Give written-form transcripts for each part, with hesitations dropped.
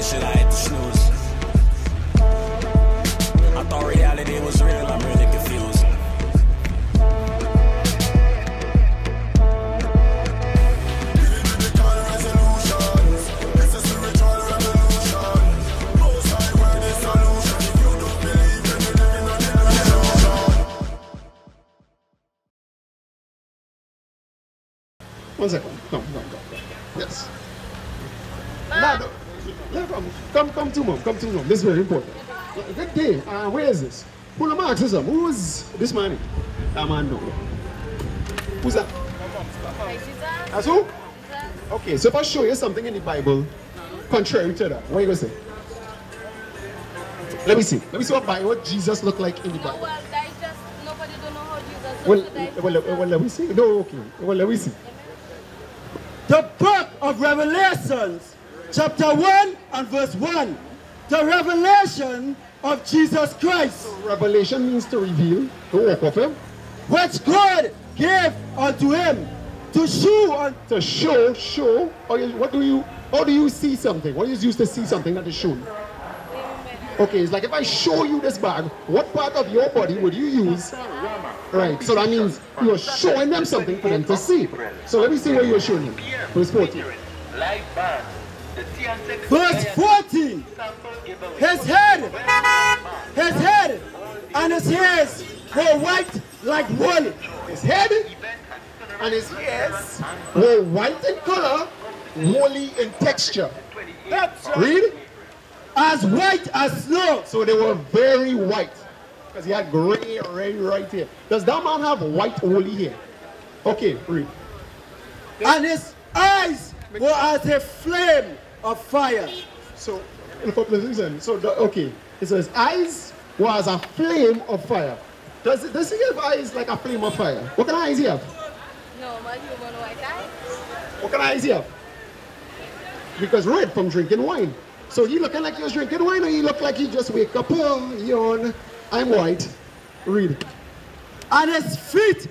shit, I hit the snooze. I thought reality was real, I'm really confused. One second. Come. Yes. No. Come to mom. Come to mom. This is very important. Good day. Where is this? Who am I asking? Who's this man? That man no. Who's that? That's who? Okay, so if I show you something in the Bible contrary to that, what are you going to say? Let me see. Let me see what Jesus looked like in the Bible. Well, that is just, nobody don't know how Jesus looked. Well, let me see. No, okay. Well, let me see. The book of Revelations, chapter 1 and verse 1. The revelation of Jesus Christ. So revelation means to reveal the work of him. Which God gave unto him to show. How do you see something? What is used to see something that is shown? Okay, it's like if I show you this bag, what part of your body would you use? Right, so that means you're showing them something for them to see. So let me see what you're showing them. Verse 14. Verse 14. His head and his hairs were white like wool. His head and his hairs were white in color, woolly in texture. Read. As white as snow. So they were very white. Because he had gray right here. Does that man have white woolly hair? Okay, read. And his eyes were as a flame of fire. So, okay. So his eyes were as a flame of fire. Does he have eyes like a flame of fire? What kind of eyes he have? No, my human white eyes. What kind of eyes he have? Because red from drinking wine. So you looking like you're drinking wine, or you look like you just wake up, yawn, I'm white. Read. And his feet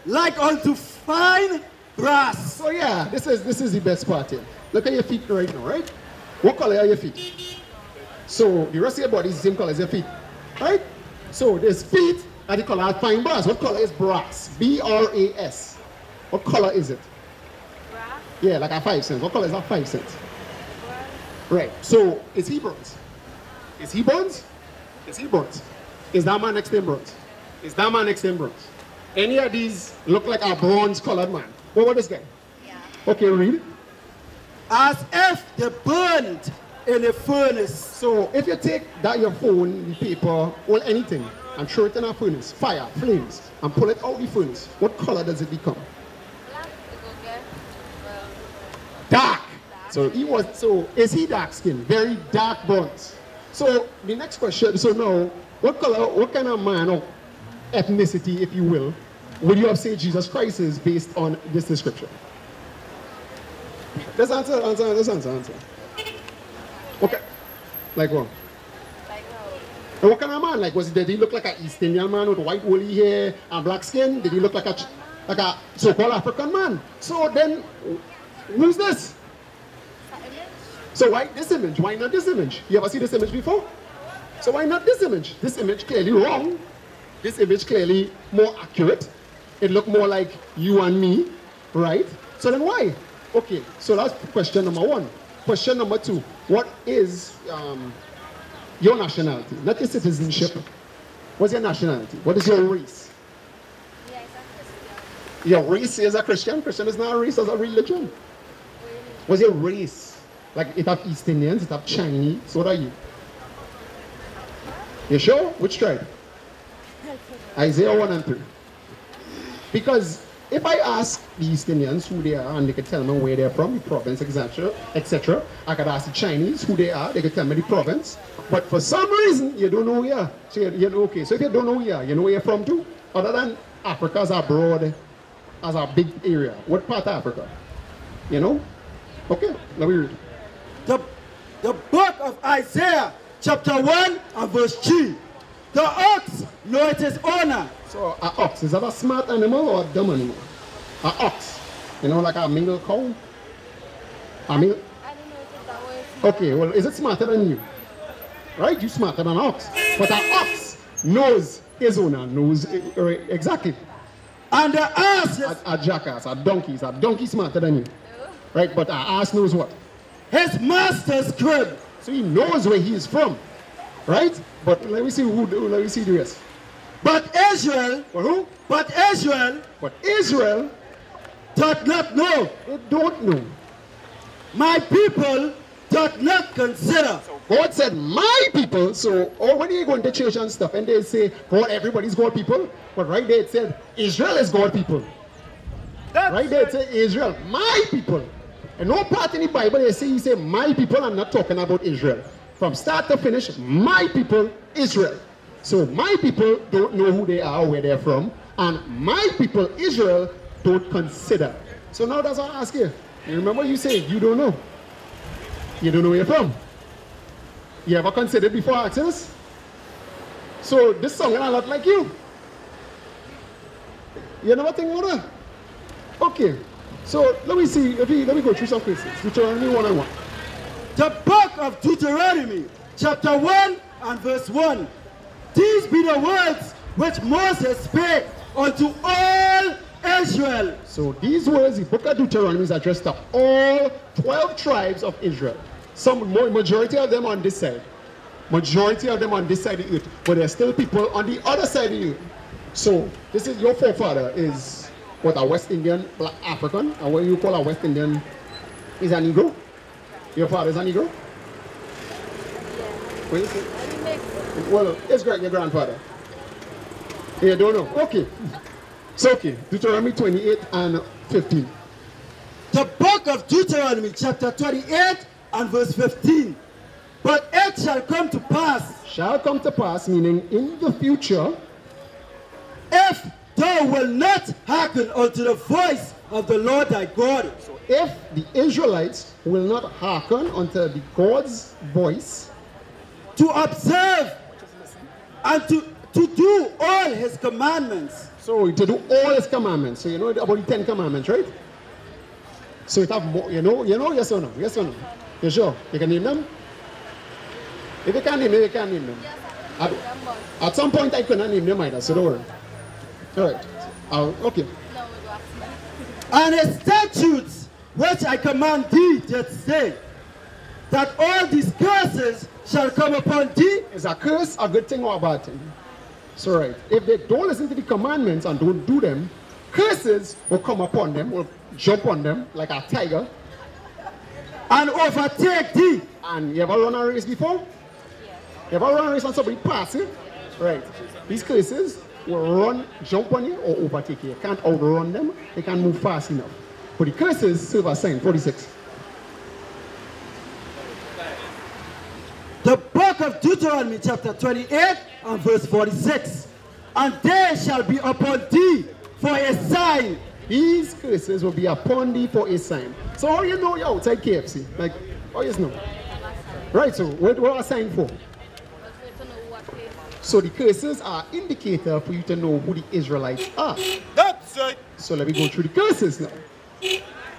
like unto fine brass. So yeah, this is the best part here. Look at your feet right now, right? What color are your feet? So the rest of your body is the same color as your feet, right? So there's feet are the color of fine brass. What color is brass? B-R-A-S. What color is it? Brass? Yeah, like a 5 cents. What color is that 5 cents? Right, so is he bronze? Is he bronze? Is he bronze? Is that man next to him bronze? Is that man next to him bronze? Any of these look like a bronze colored man? What about this guy? Yeah. Okay, read. As if they burned in a furnace. So if you take that your phone, the paper, or anything, and throw it in a furnace, fire, flames, and pull it out the furnace, what color does it become? Black, okay. Well, Dark. So is he dark skinned? Very dark bronze. So the next question, so now, what kind of man or ethnicity, if you will, would you have said Jesus Christ is based on this description? Let's answer. Okay. Like what? like how? And what kind of man? Like, did he look like an East Indian man with white woolly hair and black skin? Did he look like a so-called African man? So then, who's this? So why this image? Why not this image? You ever see this image before? So why not this image? This image clearly wrong. This image clearly more accurate. It looked more like you and me, right? So then why? Okay, so that's question number 1. Question number 2. What is your nationality? Not your citizenship. What's your nationality? What is your race? Yeah, it's a Christian. Your race is a Christian. Christian is not a race, it's a religion. What's your race? Like, it have East Indians, it have Chinese. So what are you? You sure? Which tribe? Isaiah 1 and 3. Because if I ask the East Indians who they are and they could tell me where they're from, the province, etc., I could ask the Chinese who they are, they could tell me the province. But for some reason, you don't know who you are. So okay, so if you don't know who you are, you know where you're from too? Other than Africa as a broad, as a big area. What part of Africa? You know? Okay, let me read. The book of Isaiah, chapter 1 and verse 3. The ox knoweth his owner. So, an ox, is that a smart animal or a dumb animal? An ox. You know, like a mingle cow? I don't know if it's that way. Okay, well, is it smarter than you? Right? You smarter than an ox. But an ox knows his owner, knows exactly. And the ass is A jackass, a donkey. Is a donkey smarter than you? Right? But an ass knows what? his master's crib. So he knows where he is from. Right? But let me see let me see the rest. But Israel, But who? but Israel But Israel, doth not know. they don't know. My people doth not consider. God said, my people. So, or when you go into church and stuff, and they say, God, everybody's God people. But right there it said, Israel is God people. Right there it said, Israel, my people. And no part in the Bible they say, you say, my people. I'm not talking about Israel. From start to finish, my people, Israel. So my people don't know who they are, where they're from. And my people, Israel, don't consider. So now that's what I ask you. You remember you say, you don't know. You don't know where you're from. You ever considered before asking us? So this song is a lot like you. You never think about that? Okay. So let me see, let me go through some cases. Deuteronomy 1 and 1. The book of Deuteronomy, chapter 1 and verse 1. These be the words which Moses spake unto all Israel. So these words, the book of Deuteronomy is addressed to all 12 tribes of Israel. Majority of them on this side. Majority of them on this side of the earth. But there's still people on the other side of the earth. So this is your forefather is what, a West Indian black African, or what you call a West Indian is a Negro. Your father is a Negro? What is it? Well, it's your grandfather. You don't know. Okay. So okay, Deuteronomy 28 and 15. The book of Deuteronomy, chapter 28 and verse 15. But it shall come to pass, Shall come to pass, meaning in the future, if thou wilt not hearken unto the voice of the Lord thy God. if the Israelites will not hearken unto the God's voice, To observe and to do all his commandments. so to do all his commandments. So you know about the 10 commandments, right? So it have more, you know, yes or no? Yes or no? You sure? You can name them? If you can't name them, you can't name them. At some point I couldn't name them either, so don't worry. Alright. Okay. And his statutes which I command thee this day, that all these curses shall come upon thee. Is a curse a good thing or a bad thing? So right. If they don't listen to the commandments and don't do them, curses will come upon them, will jump on them like a tiger. And overtake thee. And you ever run a race before? You ever run a race and somebody pass you? Right. These curses will run, jump on you or overtake you. You can't outrun them. They can't move fast enough. But the curses serve a sign. 46. The book of Deuteronomy chapter 28 and verse 46. And they shall be upon thee for a sign. These curses will be upon thee for a sign. So how you know you're outside KFC? Like, how you know? Right, so what are a sign for? So the curses are indicator for you to know who the Israelites are. That's it. So let me go through the curses now.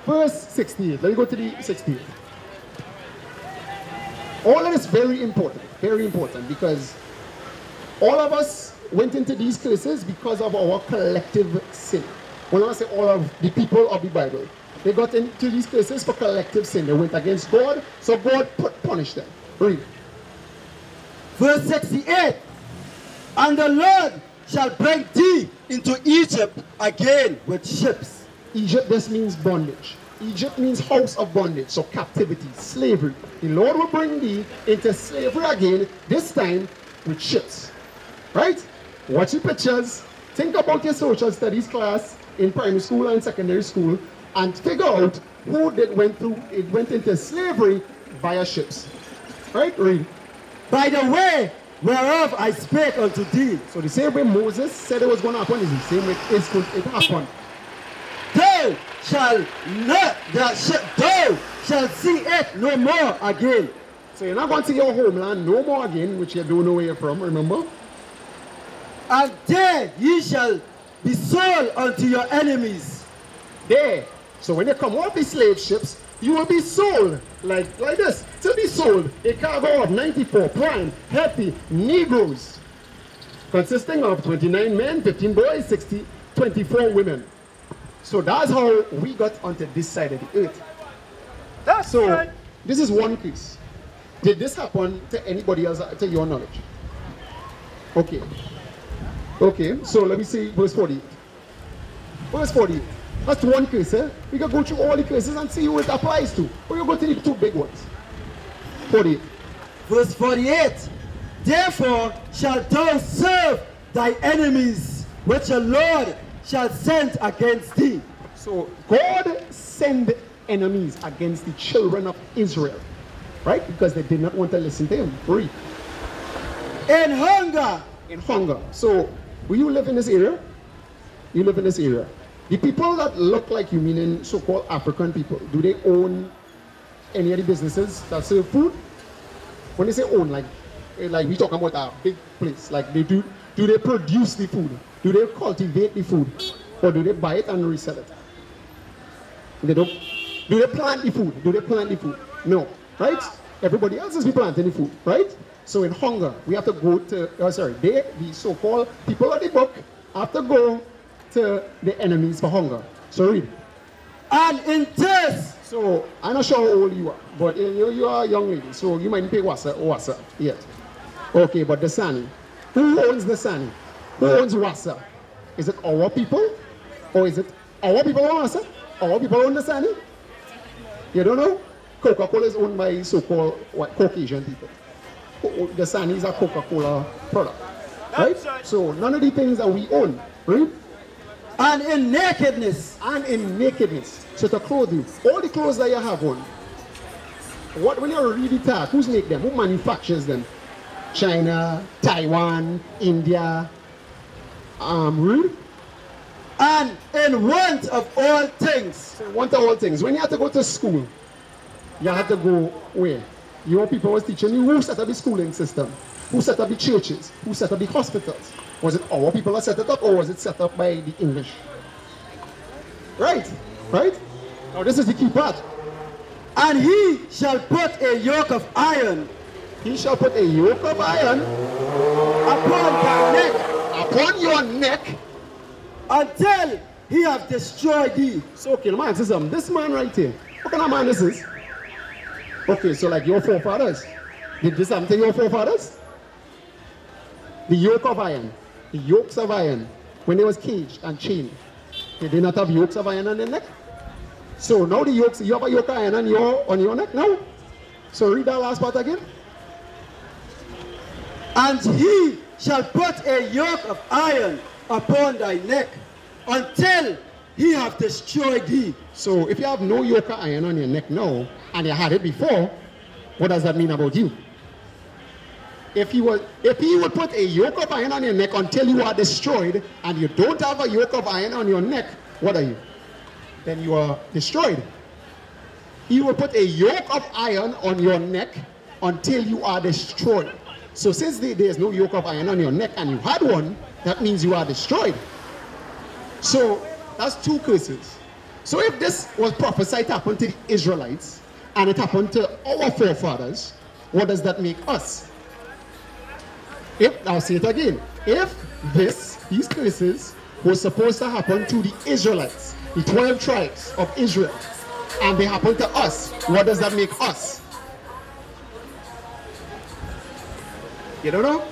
Verse 68. Let me go to the 68. All of this very important, because all of us went into these curses because of our collective sin. When I say all of the people of the Bible, they got into these curses for collective sin. They went against God, so God punished them. Read. Verse 68. And the Lord shall bring thee into Egypt again with ships. Egypt, this means bondage. Egypt means house of bondage, so captivity, slavery. The Lord will bring thee into slavery again, this time with ships. Right? Watch the pictures. Think about your social studies class in primary school and secondary school and figure out who went into slavery via ships. Right? Read. By the way whereof I spake unto thee. So the same way Moses said it was going to happen is the same way it happened. Thou shalt see it no more again. So you're not going to see your homeland no more again, which you don't know where you're from, remember? And there ye shall be sold unto your enemies. There. So when they come off the slave ships, you will be sold like this. To be sold, a cargo of 94 prime, healthy Negroes, consisting of 29 men, 15 boys, 24 women. So that's how we got onto this side of the earth. This is one case. Did this happen to anybody else, to your knowledge? Okay. Okay, so let me see verse 48. Verse 48. That's one case, eh? We can go through all the cases and see who it applies to. But you go to the two big ones. 48. Verse 48. Therefore shalt thou serve thy enemies, which the Lord shall send against thee. So God sent enemies against the children of Israel, right? Because they did not want to listen to him. Read. In hunger. In hunger. So will you live in this area? You live in this area. The people that look like you, meaning so-called African people, do they own any of the businesses that serve food? When they say own, like we talking about a big place, like do they produce the food? Do they cultivate the food? Or do they buy it and resell it? They don't. Do they plant the food? Do they plant the food? No, right? Everybody else is planting the food, right? So in hunger, we have to go to, the so-called people of the book have to go to the enemies for hunger. So read. And in thirst. So I'm not sure how old you are, but you are a young lady, so you might pay wasa yet. Okay, but the Sani. Who owns the Sani? Who owns wasa? Is it our people? Or is it our people own wasa? Our people own the Sani? You don't know? Coca-Cola is owned by so-called Caucasian people. The Sani is a Coca-Cola product. Right? So none of the things that we own. Right? And in nakedness. And in nakedness. So to clothe you. All the clothes that you have on. When you read the tag, who's make them? Who manufactures them? China, Taiwan, India. Read. And in want of all things. So want of all things. When you had to go to school, you had to go where? Your people was teaching you who set up the schooling system, who set up the churches, who set up the hospitals. Was it our people that set it up, or was it set up by the English? Right, right? Now this is the key part. And he shall put a yoke of iron. He shall put a yoke of iron upon thy neck. Upon your neck. Until he have destroyed thee. So okay, let me ask you something. This man right here, what kind of man this is? Okay, so like your forefathers. Did this happen to your forefathers? The yoke of iron. The yokes of iron. When they was caged and chained. Did they not have yokes of iron on their neck? So now the yokes, you have a yoke of iron on your neck now? So read that last part again. And he shall put a yoke of iron upon thy neck until he have destroyed thee. So if you have no yoke of iron on your neck now, and you had it before, what does that mean about you? If he would put a yoke of iron on your neck until you are destroyed, and you don't have a yoke of iron on your neck, what are you? Then you are destroyed. He will put a yoke of iron on your neck until you are destroyed. So since there is no yoke of iron on your neck and you had one, that means you are destroyed. So that's two curses. So if this was prophesied to happen to the Israelites, and it happened to our forefathers, what does that make us? I'll say it again. If these curses were supposed to happen to the Israelites, the 12 tribes of Israel, and they happen to us, what does that make us? You don't know?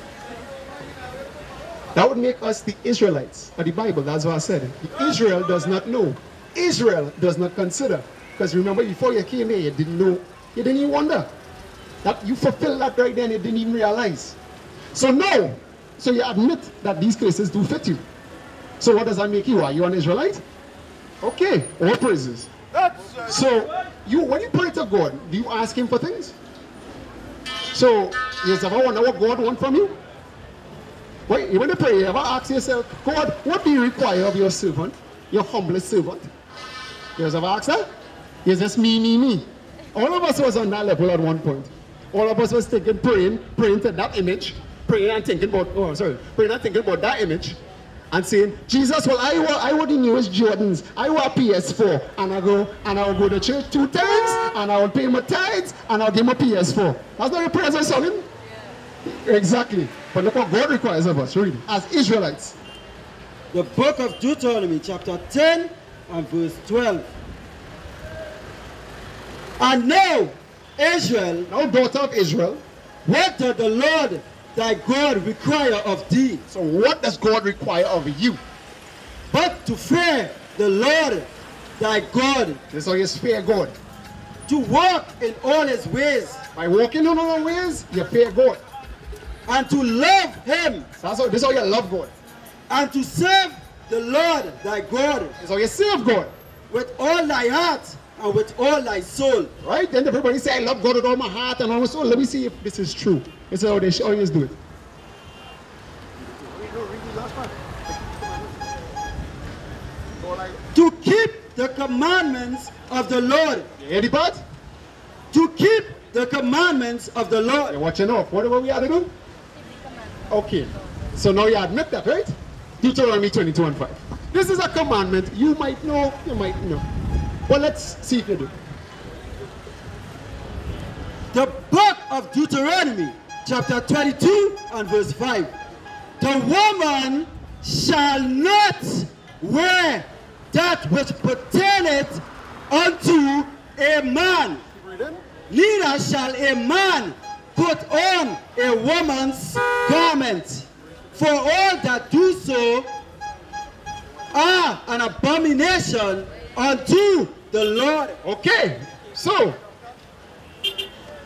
That would make us the Israelites of the Bible. That's what I said. The Israel does not know. Israel does not consider. Because remember, before you came here, you didn't know. You didn't even wonder. That you fulfilled that right then, you didn't even realize. So now, so you admit that these cases do fit you. So what does that make you? Are you an Israelite? Okay, all praises. So when you pray to God, do you ask him for things? So you ever wonder what God wants from you? When you pray, you ever ask yourself, God, what do you require of your servant, your humblest servant? You ever ask that? It's just me. All of us was on that level at one point. All of us was thinking, praying to that image, praying and thinking about that image, and saying, Jesus, well, I want the newest Jordans. I want PS4. And I'll go to church 2 times, and I'll pay my tithes, and I'll give my PS4. That's not the prayers I'm saying? Yeah. Exactly. But look what God requires of us, really, as Israelites. The book of Deuteronomy, chapter 10 and verse 12. And now, Israel, now daughter of Israel, what does the Lord thy God require of thee? So what does God require of you? But to fear the Lord thy God. This is how you fear God. To walk in all his ways. By walking in all his ways, you fear God. And to love him. This is how you love God. And to serve the Lord thy God. This is how you serve God. With all thy heart and with all thy soul. Right? Then everybody say, I love God with all my heart and all my soul. Let me see if this is true. This is how they always do it. To keep the commandments of the Lord. You hear the part? To keep the commandments of the Lord. You're watching off. What do we have to do? Okay. So now you admit that, right? Deuteronomy 22:5. This is a commandment. You might know, you might know. But let's see if you do. The book of Deuteronomy, chapter 22 and verse 5. The woman shall not wear that which pertaineth unto a man. Neither shall a man put on a woman's garment. For all that do so are an abomination unto the Lord. Okay, so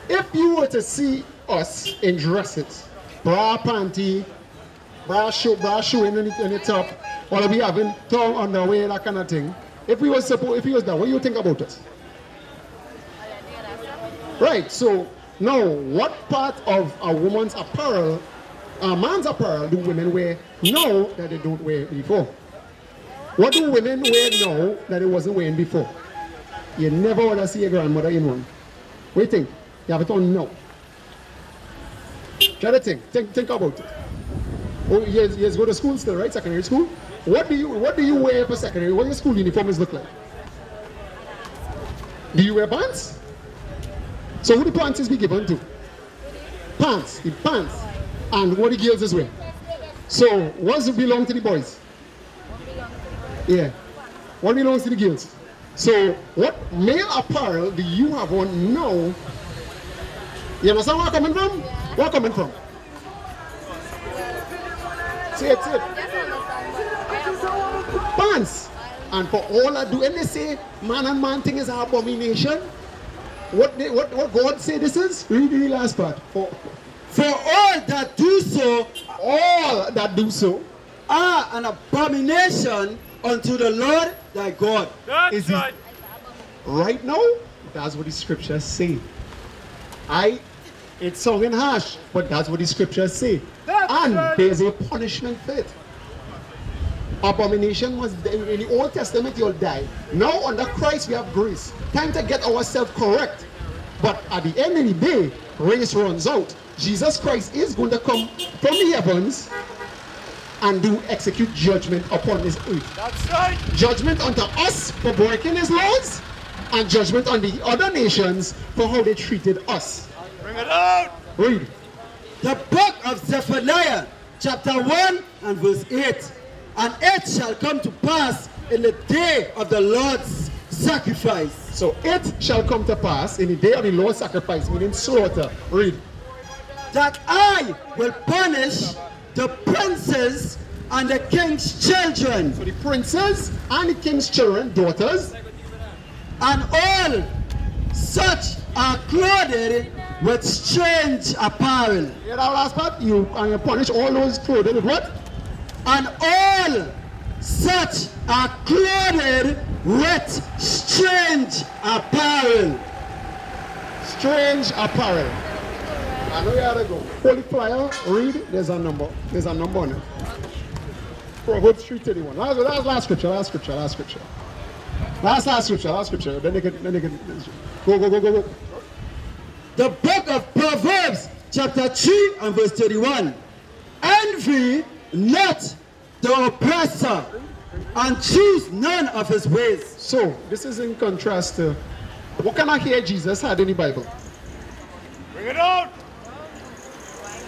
if you were to see us in dresses, bra, panty, bra shoe in the top, or we having tongue underwear, that kind of thing. If we was that, what do you think about us? Right. So now, what part of a woman's apparel, a man's apparel, do women wear now that they don't wear before? What do women wear now that they wasn't wearing before? You never want to see your grandmother in one. What do you think? You have it on now. Try to think about it. Oh, you go to school still, right? Secondary school. What do you wear for secondary? What your school uniforms look like? Do you wear pants? So who the pants is be given to? Pants, the pants. And what the girls is wear. So what belong to the boys? Yeah. What belongs to the girls? So what male apparel do you have on now? You understand where I'm coming from? Where I'm coming from? Say it. Pants. And for all I do, and they say man and man thing is an abomination. What God say this is? Read the last part. For all that do so are an abomination unto the Lord thy God. That's right. Right now, that's what the scriptures say. It's sounding harsh, but that's what the scriptures say. And there's a punishment for it. Abomination was in the Old Testament, you'll die. Now under Christ we have grace. Time to get ourselves correct. But at the end of the day, grace runs out. Jesus Christ is going to come from the heavens and execute judgment upon this earth. That's right. Judgment unto us for breaking his laws, and judgment on the other nations for how they treated us. Bring it out. Read. The book of Zephaniah, chapter 1 and verse 8. And it shall come to pass in the day of the Lord's sacrifice. So it shall come to pass in the day of the Lord's sacrifice, meaning slaughter. Read. That I will punish the princes and the king's children. So the princes and the king's children, daughters, and all such are clothed with strange apparel. Hear that last part? You punish all those clothed with what? And all such are clothed with strange apparel. Strange apparel. I know you have to go. Holy flyer, read. There's a number. There's a number on it. Proverbs 3:31. Last scripture. Last scripture. Then they can go. The book of Proverbs, chapter 3 and verse 31. Envy not the oppressor, and choose none of his ways. So, this is in contrast to what kind of hair Jesus had in the Bible? Bring it out!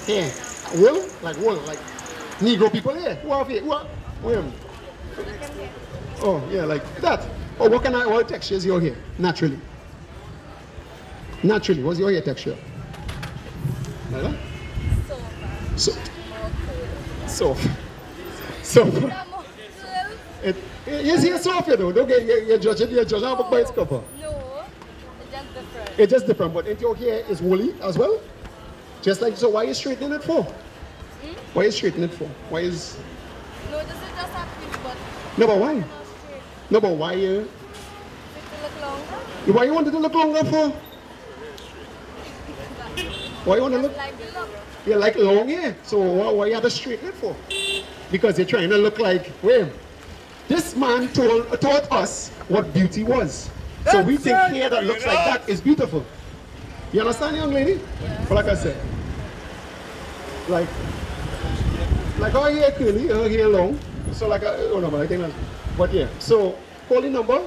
Hair. Wool? Like Negro people here. Who have hair? Who? Oh, yeah, like that. Oh, what texture is your hair? Naturally. Naturally, what's your hair texture? Like that? Soft. Is here soft, you know? Don't get you're judging a book by its cover. No, it's just different. It's just different, but your hair is woolly as well? Just like, so why are you straightening it for? Why are you straightening it for? Why is... No, this is just a piece, but... No, but why? No, but why you... To look longer. Why you want it to look longer for? Why you want to look... Like the look. You like long hair, so why you have to straighten it for? Because you're trying to look like, wait, this man taught us what beauty was. So we think hair that looks like that is beautiful. You understand, young lady? Yeah. But like I said, like our hair curly, her hair long. So like, oh no, but I think that's, but yeah. So call the number,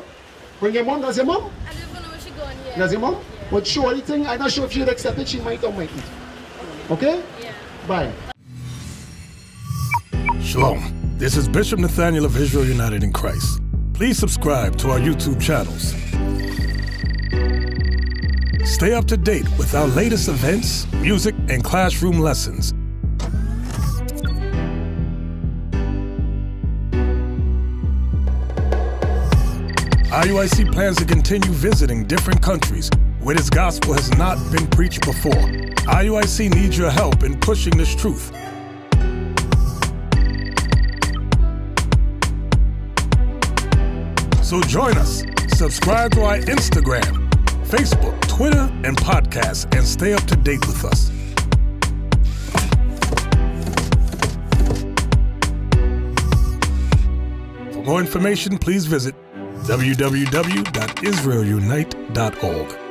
bring your mom. Does your mom? I just don't know where she's going yet. Does your mom? Yeah. But surely thing, I'm not sure if she'd accept it, she might or might not. Okay? Yeah. Bye. Shalom. This is Bishop Nathaniel of Israel United in Christ. Please subscribe to our YouTube channels. Stay up to date with our latest events, music, and classroom lessons. IUIC plans to continue visiting different countries where this gospel has not been preached before. IUIC needs your help in pushing this truth. So join us, subscribe to our Instagram, Facebook, Twitter, and podcasts, and stay up to date with us. For more information, please visit www.israelunite.org.